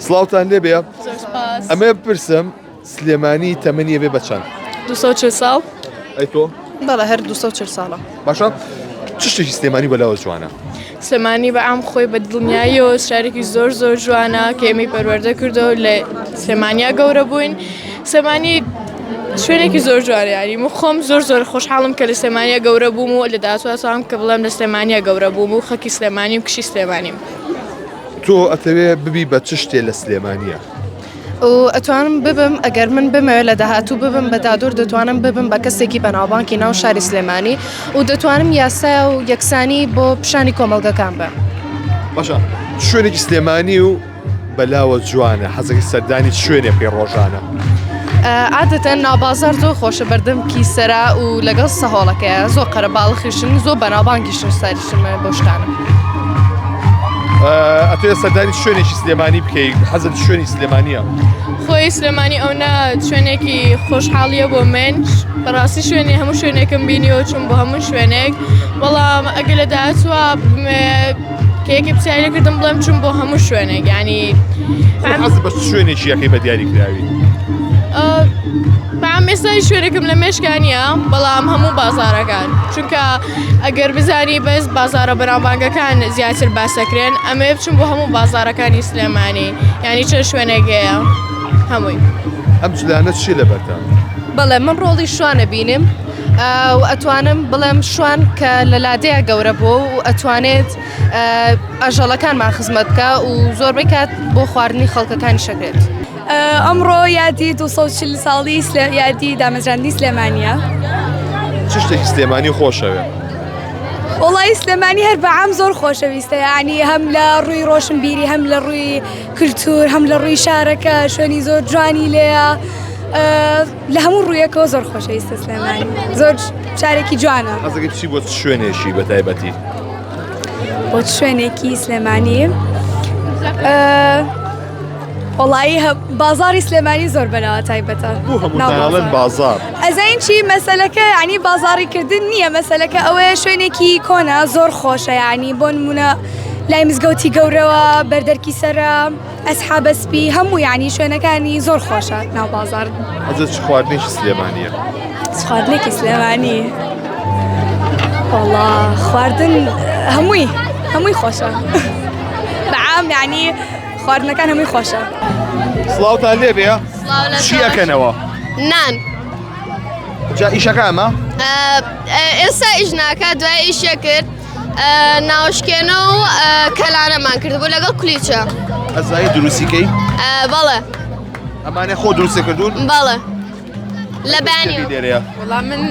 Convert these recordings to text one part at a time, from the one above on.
سڵاوتان لێ بێ زۆر سپاس. ئەمە بپرسم سلێمانی تەمەنیە بێ بە چەند 240 ساڵ. ئەی تۆ بەڵێ هەر 240 ساڵە. باشە چ شتێکی سلێمانی بەلاوە جوانە سلێمانی بەعام خۆی بە دڵنیاییەوە شارێکی زۆر زۆر جوانە کە ئێمەی پەروەردە کردەوە لە سلێمانیا گەورە بووین. سلێمانی شوێنێکی زۆر جوانە یاری من خۆم زۆر خۆشحاڵم کە لە سلێمانیا گەورە بووم و لە داهاتووم کە بڵێم لە سلێمانیا گەورە بووم و خەکی سلێمانیم کشی سلێمانیم. تۆ ئەتەوێ ببی بە چ شتێ لە سلێمانیە و ئەتوانم ببم ئەگەر من بمەوێت لە داهاتوو ببم بە دادور دەتوانم ببم بە کەسێکی بەناوبانکی ناو شاری سلێمانی و دەتوانم یاسا و یەکسانی بۆ پیشانی کۆمەڵگەکان بە. باشە شوێنێکی سلێمانی و بەلاوە جوانە حەزەکەی سەردانی شوێنێ پێ ڕۆژانە عادەتەن ناوبازار زۆر خۆشە بەردەم کیسەرا و لەگەڵ سەهۆڵەکەیە زۆر قەرەباڵخیشن زۆر بەناوبانگیشن ساریشن بۆ شتانە. ئەتوێ سەردانی شوێنێکی سلێمانی بکەیت حەزت شوێنی سلێمانیە خۆی سلێمانی ئەونا شوێنێکی خۆشحاڵیە بۆ من بەڕاستی شوێنی هەموو شوێنێکم بینیەوە چون بۆ هەموو شوێنێک بەڵام ئەگەر لە داهاتووە کەیەکی پرسیاری کردم بڵێم چون بۆ هەموو شوێنێک ینی حەزت بە شوێنێکی یەکەی بە دیاری کراوی بەعام ئێستای شوێنێکم لە مێشکانیە بەڵام هەموو بازارەکان چونکە ئەگەر بزانی بەس بازارە بەناوبانگەکان زیاتر باسەکرێن ئەمە بچون بۆ هەموو بازارەکانی سلێمانی ینی چه شوێنێکەیە هەمووی ئەم جلانە چی لەبەرتان بەڵێ من ڕۆڵی شوانە بینیم و ئەتوانم بڵێم شوان کە لە لادەیە گەورە بوو و ئەتوانێت ئەژەڵەکانمان خزمەت بکە و زۆربەی کات بۆ خواردنی خەڵکەکانی شەکرێت. ئەمڕۆ یادی 240 ساڵی یادی دامەزراندنی سلێمانیە. چ شتێکی سلێمانی خۆشەوێ وڵی سلێمانی هەر بەعام زۆر خۆشەویستە ینی هەم لە ڕووی ڕۆشنبیری هەم لە ڕووی کللتور هەم لە ڕووی شارەکە شوێنی زۆر جوانی لێە لە هەموو ڕوویەکەەوە زۆر خۆشەویستە سلێمانی زۆر شارێکی جوانە. حەزەکەی بچی بۆ شوێنێکی بە تایبەتی بۆ شوێنێکی سلێمانی وڵایی بازاری سلێمانی زۆر بەناوە تایبەتە بوو هەمووتانڵێن بازار ئەزین چی مەسەلەکە ینی بازاڕیکردن نییە مەسەلەکە ئەوەیە شوێنێکی کۆنا زۆر خۆشە ینی بۆ نمونە لای مزگەوتی گەورەوە بەردەرکی سەرە ئەسحابەسپی هەموو ینی شوێنەکانی زۆر خۆشە ناو بازار. حەزت چ خواردنێکی سلێمانیە خواردنێکی سلێمانی وڵا خواردن هەمووی خۆشە بەعام ینی خواردنەکان هەمووی خۆشە. سڵاوتان لێ بێ چی ئەکەنەوە نان جا ئیشەکە ئەمە ئێستا ئیش ناکە دوای ئیشە کرد ناوشکێنە و کەلانەمان کرد بۆ لەگەڵ کولیچە ئەزایی دروستیکەی بەڵێ ئەمانە خۆ دروستە کردوون بەڵێ لە بانی لێرەیە وەڵام من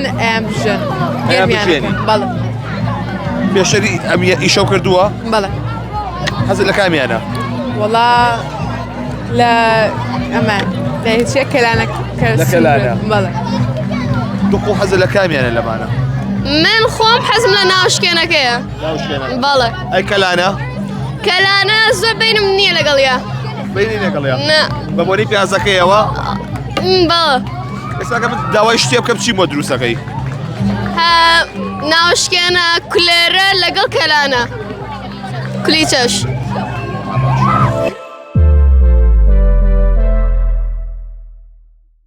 بژن بژێنی بەڵێ پێشەری ئەم ئیشەو کردووە بەڵێ حەزت لە کامیانە وەڵا لە ئەمە لە هیچیە کەلانە بەڵێ دوخۆ حەزت لە کامیانە لەمانە من خۆم حەزم لە ناوشکێنەکەیە بەڵێ ئەی کەلانە زۆر بینم نییە لەگەڵیا بینی لەگەڵیا بە بۆنی پیازەکەیەوە بەڵێ ئێستاکە من داوای شتێ بکەم چی بۆ دروستەکەی ناوشکێنە کولێرە لەگەڵ کەلانە کولیچەش